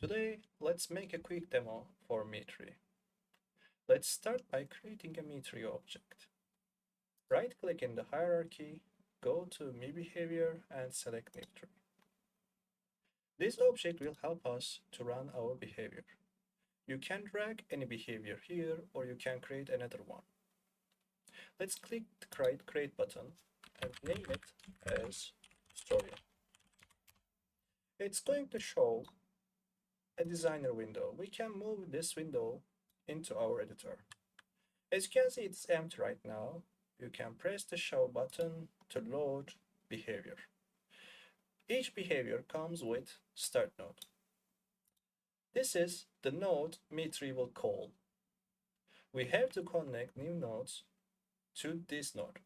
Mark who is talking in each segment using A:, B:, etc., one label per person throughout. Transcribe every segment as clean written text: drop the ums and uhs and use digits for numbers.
A: Today, let's make a quick demo for MiTree. Let's start by creating a MiTree object. Right-click in the hierarchy, go to MiBehaviour and select MiTree. This object will help us to run our behavior. You can drag any behavior here or you can create another one. Let's click the create button and name it as story. It's going to show a designer window. We can move this window into our editor. As you can see, it's empty right now. You can press the show button to load behavior. Each behavior comes with start node. This is the node MiTree will call. We have to connect new nodes to this node.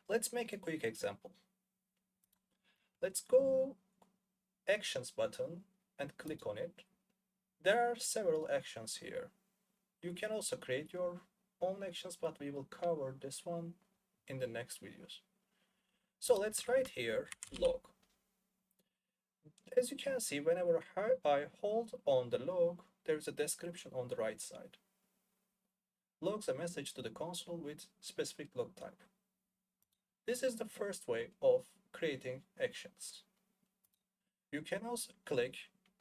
A: Let's make a quick example. Let's go actions button and click on it. There are several actions here. You can also create your own actions, but we will cover this one in the next videos. So let's write here log. As you can see, whenever I hold on the log, there is a description on the right side. Logs a message to the console with specific log type. This is the first way of creating actions. You can also click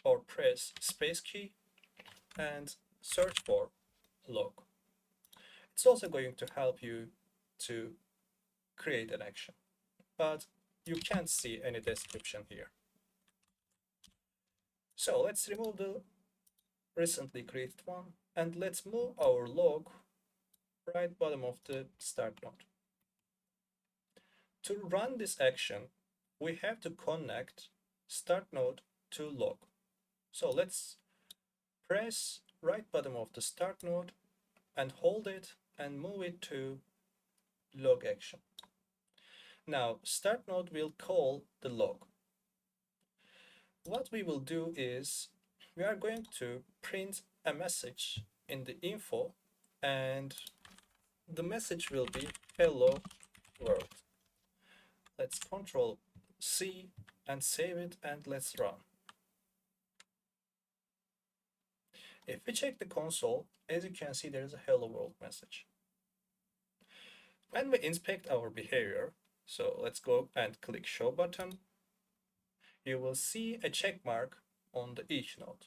A: or press space key and search for log. It's also going to help you to create an action, but you can't see any description here. So let's remove the recently created one and let's move our log right bottom of the start node. To run this action, we have to connect start node to log. So let's press right bottom of the start node and hold it and move it to log action. Now start node will call the log. What we will do is we are going to print a message in the info and the message will be hello world. Let's Control C and save it and let's run. If we check the console, as you can see, there is a hello world message. When we inspect our behavior, so let's go and click show button, you will see a check mark on the each node.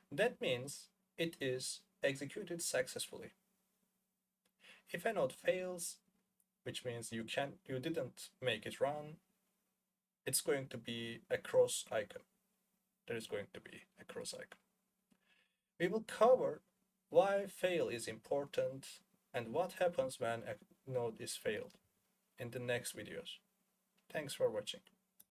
A: That means it is executed successfully. If a node fails, which means you didn't make it run, it's going to be a cross icon. There is going to be a cross icon. We will cover why fail is important and what happens when a node is failed in the next videos. Thanks for watching.